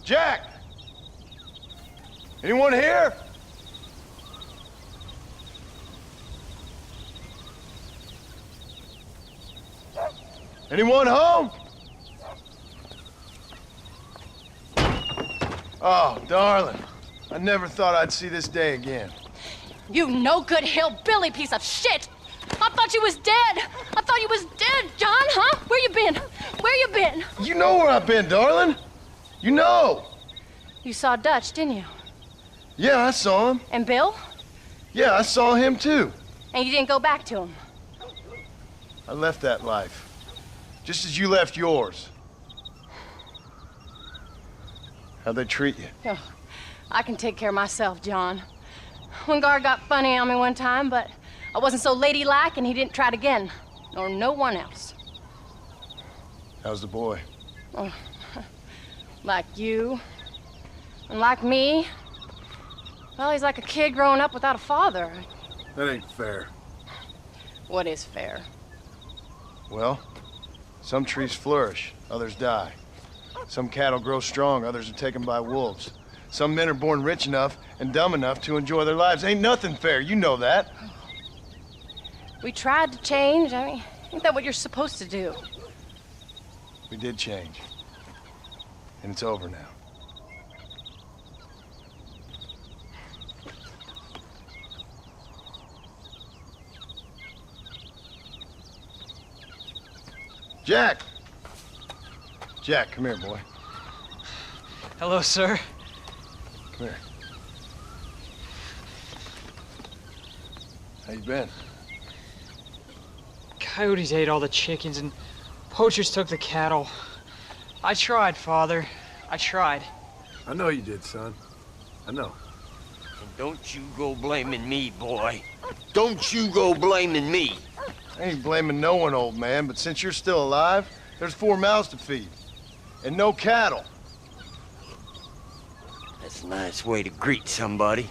Jack! Anyone here? Anyone home? Oh, darling. I never thought I'd see this day again. You no-good hillbilly piece of shit! I thought you was dead! I thought you was dead, John, huh? Where you been? Where you been? You know where I've been, darling. You know. You saw Dutch, didn't you? Yeah, I saw him. And Bill? Yeah, I saw him too. And you didn't go back to him? I left that life. Just as you left yours. How'd they treat you? Oh, I can take care of myself, John. One guard got funny on me one time, but I wasn't so ladylike and he didn't try it again. Nor no one else. How's the boy? Oh, like you. And like me. Well, he's like a kid growing up without a father. That ain't fair. What is fair? Well, some trees flourish, others die. Some cattle grow strong, others are taken by wolves. Some men are born rich enough and dumb enough to enjoy their lives. Ain't nothing fair, you know that. We tried to change. I mean, ain't that what you're supposed to do? We did change. And it's over now. Jack! Jack, come here, boy. Hello, sir. Come here. How you been? Coyotes ate all the chickens and poachers took the cattle. I tried, Father. I tried. I know you did, son. I know. And don't you go blaming me, boy. Don't you go blaming me. I ain't blaming no one, old man, but since you're still alive, there's 4 mouths to feed. And no cattle. That's a nice way to greet somebody.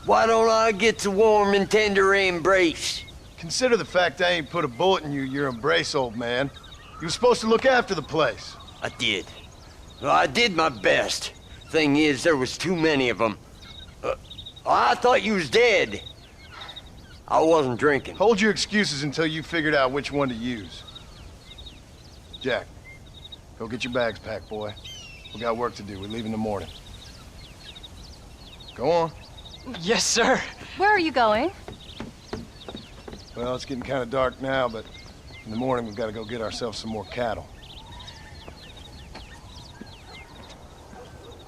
Why don't I get a warm and tender embrace? Consider the fact I ain't put a bullet in your embrace, old man. You were supposed to look after the place. I did. Well, I did my best. Thing is, there was too many of them. I thought you was dead. I wasn't drinking. Hold your excuses until you figured out which one to use. Jack, go get your bags packed, boy. We got work to do. We leave in the morning. Go on. Yes, sir. Where are you going? Well, it's getting kind of dark now, but in the morning we've got to go get ourselves some more cattle.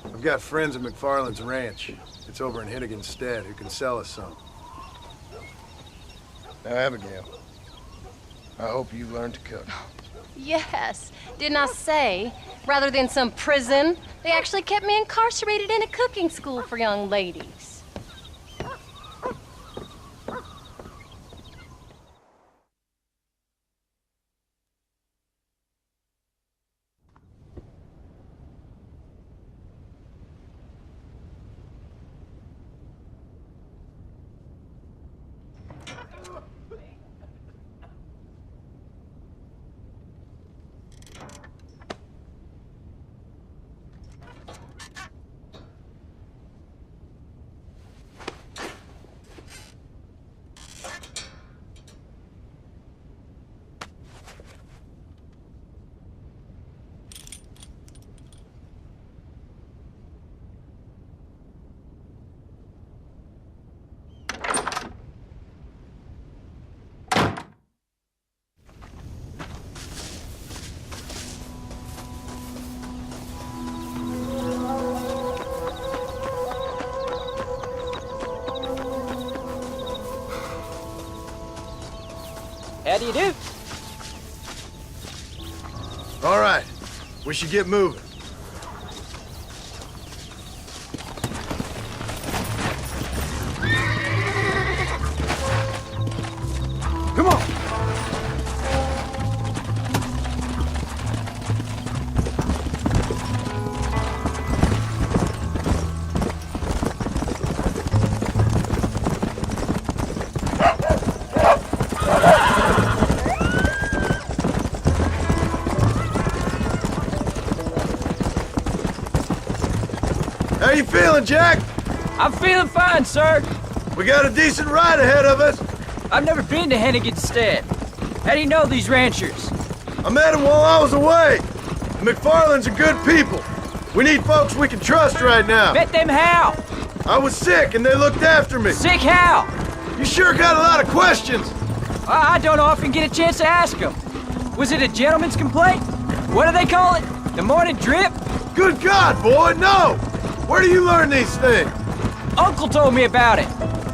I've got friends at McFarland's ranch. It's over in Hennigan's Stead who can sell us some. Now, Abigail, I hope you learn to cook. Yes. Didn't I say, rather than some prison, they actually kept me incarcerated in a cooking school for young ladies. How do you do? All right, we should get moving. Come on. How you feeling, Jack? I'm feeling fine, sir. We got a decent ride ahead of us. I've never been to Hennigan's Stead. How do you know these ranchers? I met them while I was away. The McFarlands are good people. We need folks we can trust right now. Met them how? I was sick and they looked after me. Sick how? You sure got a lot of questions. I don't often get a chance to ask them. Was it a gentleman's complaint? What do they call it? The morning drip? Good God, boy, no! Where do you learn these things? Uncle told me about it.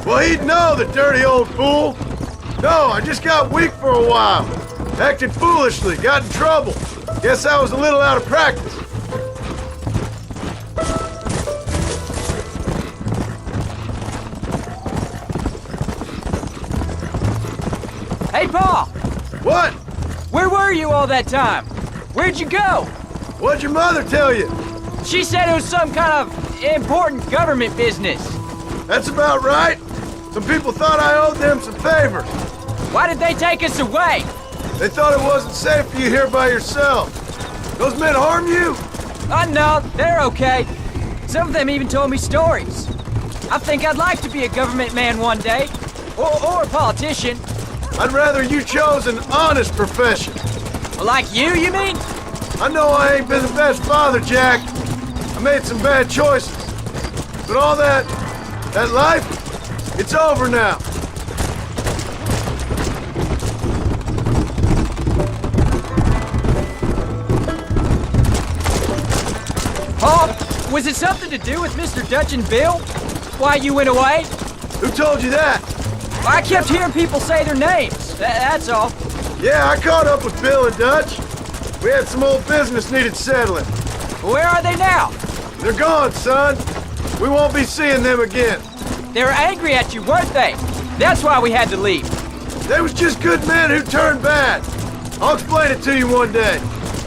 Well, he'd know, the dirty old fool. No, I just got weak for a while. Acted foolishly, got in trouble. Guess I was a little out of practice. Hey, Paul! What? Where were you all that time? Where'd you go? What'd your mother tell you? She said it was some kind of important government business. That's about right. Some people thought I owed them some favors. Why did they take us away? They thought it wasn't safe for you here by yourself. Those men harm you? No, they're okay. Some of them even told me stories. I think I'd like to be a government man one day. Or a politician. I'd rather you chose an honest profession. Like you mean? I know I ain't been the best father, Jack. I made some bad choices. But all that life, it's over now. Paul, was it something to do with Mr. Dutch and Bill? Why you went away? Who told you that? I kept hearing people say their names. That's all. Yeah, I caught up with Bill and Dutch. We had some old business needed settling. Where are they now? They're gone, son. We won't be seeing them again. They were angry at you, weren't they? That's why we had to leave. They was just good men who turned bad. I'll explain it to you one day.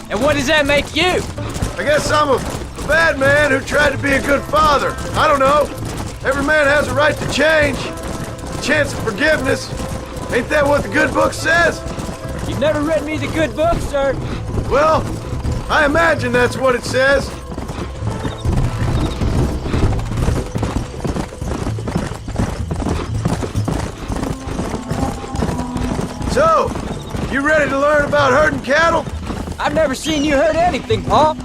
And what does that make you? I guess I'm a bad man who tried to be a good father. I don't know. Every man has a right to change. A chance of forgiveness. Ain't that what the good book says? You've never read me the good book, sir. Well, I imagine that's what it says. So, you ready to learn about herding cattle? I've never seen you hurt anything, Paul.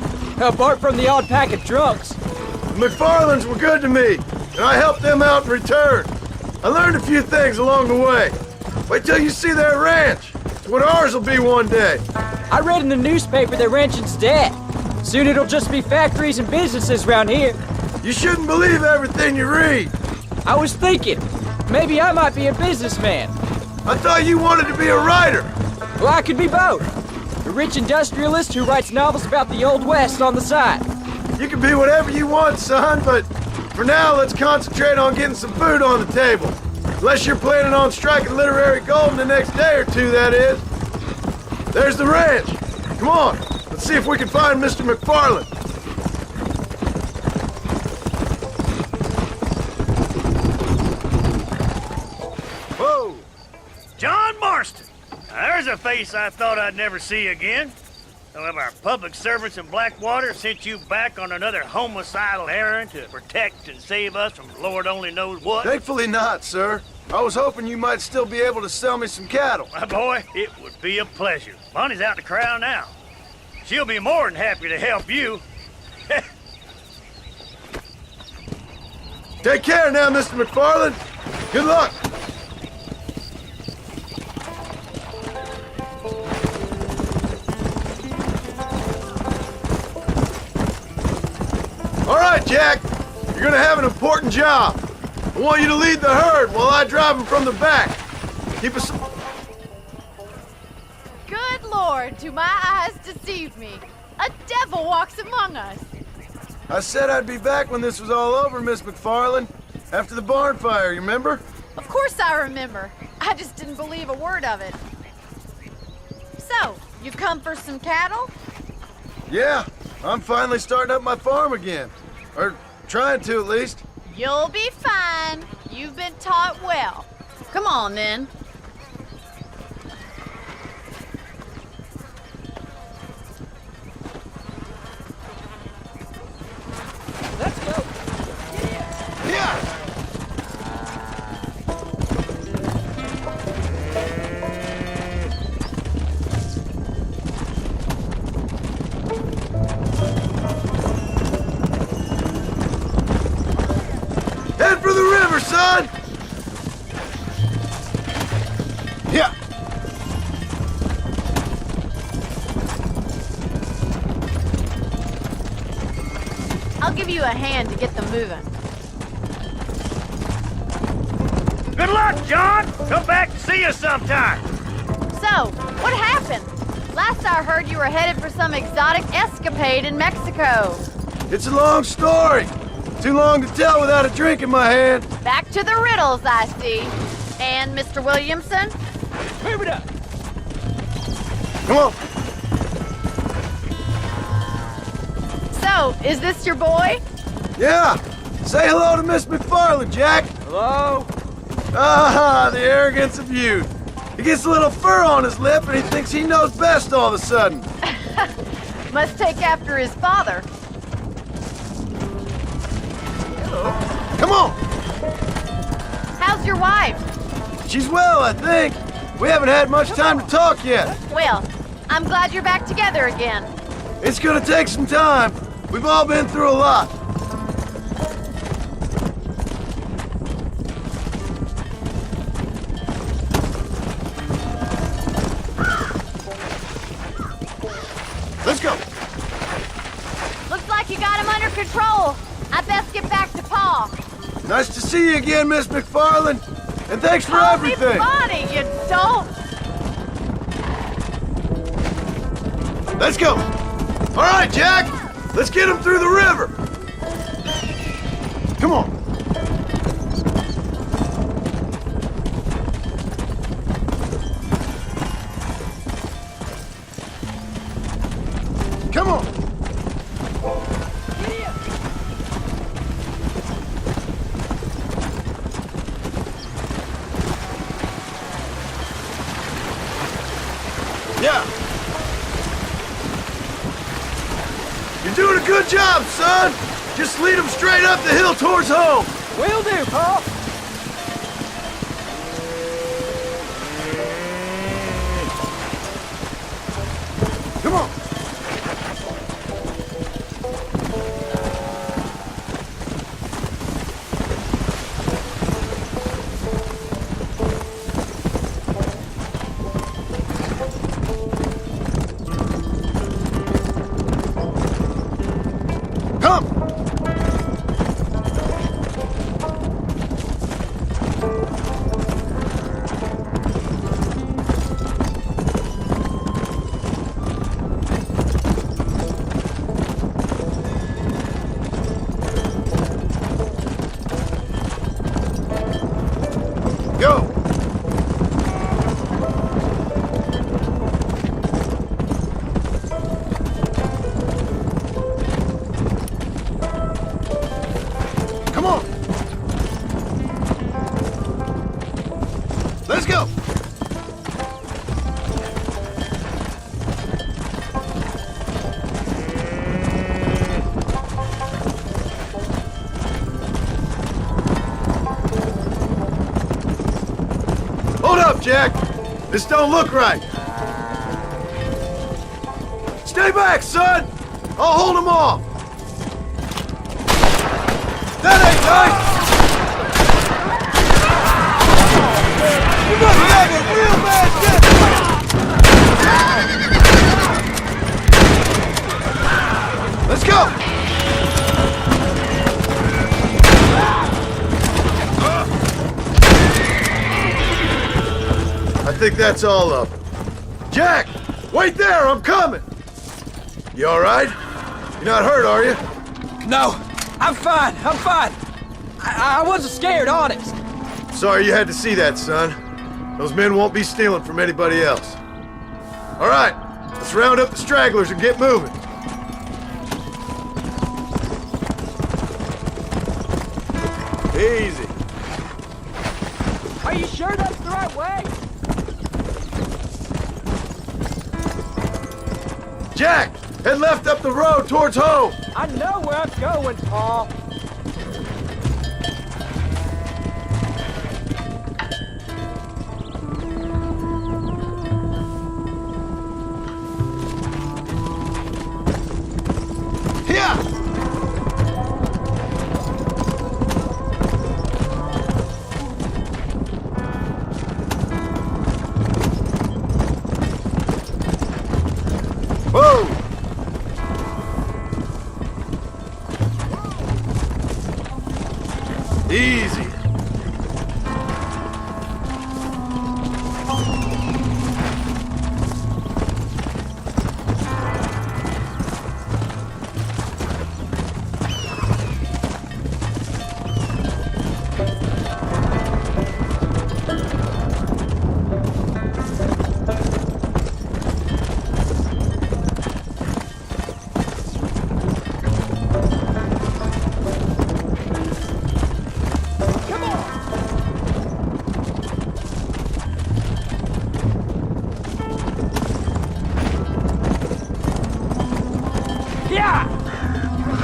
Apart from the odd pack of drunks. The McFarlands were good to me, and I helped them out in return. I learned a few things along the way. Wait till you see their ranch. It's what ours will be one day. I read in the newspaper that ranching's dead. Soon it'll just be factories and businesses around here. You shouldn't believe everything you read. I was thinking, maybe I might be a businessman. I thought you wanted to be a writer. Well, I could be both. A rich industrialist who writes novels about the Old West on the side. You can be whatever you want, son, but for now, let's concentrate on getting some food on the table. Unless you're planning on striking literary gold in the next day or two, that is. There's the ranch. Come on, let's see if we can find Mr. McFarland. Whoa! John Marston! Now, there's a face I thought I'd never see again. Some of our public servants in Blackwater sent you back on another homicidal errand to protect and save us from Lord only knows what. Thankfully not, sir. I was hoping you might still be able to sell me some cattle. My boy, it would be a pleasure. Bonnie's out in the crowd now. She'll be more than happy to help you. Take care now, Mr. McFarland. Good luck. All right, Jack. You're gonna have an important job. I want you to lead the herd while I drive them from the back. Keep us... Good Lord, do my eyes deceive me? A devil walks among us. I said I'd be back when this was all over, Miss McFarland. After the barn fire, you remember? Of course I remember. I just didn't believe a word of it. So, you've come for some cattle? Yeah, I'm finally starting up my farm again. Or trying to, at least. You'll be fine. You've been taught well. Come on, then. Let's go. river, son! Yeah. I'll give you a hand to get them moving. Good luck, John! Come back and see us sometime! So, what happened? Last I heard you were headed for some exotic escapade in Mexico. It's a long story. Too long to tell without a drink in my hand. Back to the riddles, I see. And Mr. Williamson? Move it up. Come on. So, is this your boy? Yeah. Say hello to Miss McFarland, Jack. Hello? Ah, the arrogance of youth. He gets a little fur on his lip and he thinks he knows best all of a sudden. Must take after his father. Come on. How's your wife? She's well, I think. We haven't had much time to talk yet. Well, I'm glad you're back together again. It's gonna take some time. We've all been through a lot. Let's go. Looks like you got him under control. I best get back to Pa. Nice to see you again, Miss McFarland. And thanks for Call everything. me Bonnie, you don't. Let's go. All right, Jack. Let's get him through the river. Come on. Come on. Yeah. You're doing a good job, son. Just lead them straight up the hill towards home. Will do, Pa. Come on. Come. Go. Come on. Let's go. Hold up, Jack. This don't look right. Stay back, son. I'll hold them off. That ain't nice. You must have a real bad dip. Let's go. I think that's all of them. Jack, wait there, I'm coming. You all right? You're not hurt, are you? No, I'm fine. I'm fine. I wasn't scared, honest. Sorry you had to see that, son. Those men won't be stealing from anybody else. All right, let's round up the stragglers and get moving. Easy. Are you sure that's the right way? Jack, head left up the road towards home. I know where I'm going, Pa. Here! Easy.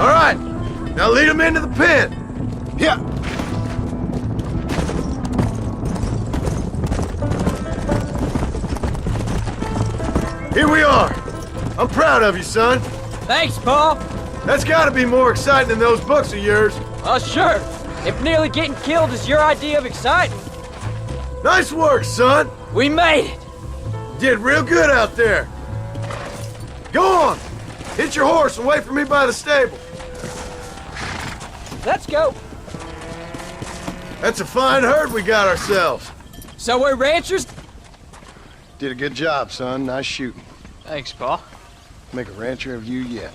All right, now lead him into the pen. Yeah. Here we are. I'm proud of you, son. Thanks, Paul. That's gotta be more exciting than those books of yours. Sure. If nearly getting killed is your idea of exciting, Nice work, son. we made it. Did real good out there. Go on. Hit your horse and wait for me by the stable. Let's go. That's a fine herd we got ourselves. So we're ranchers? Did a good job, son. Nice shooting. Thanks, Paul. Make a rancher of you yet.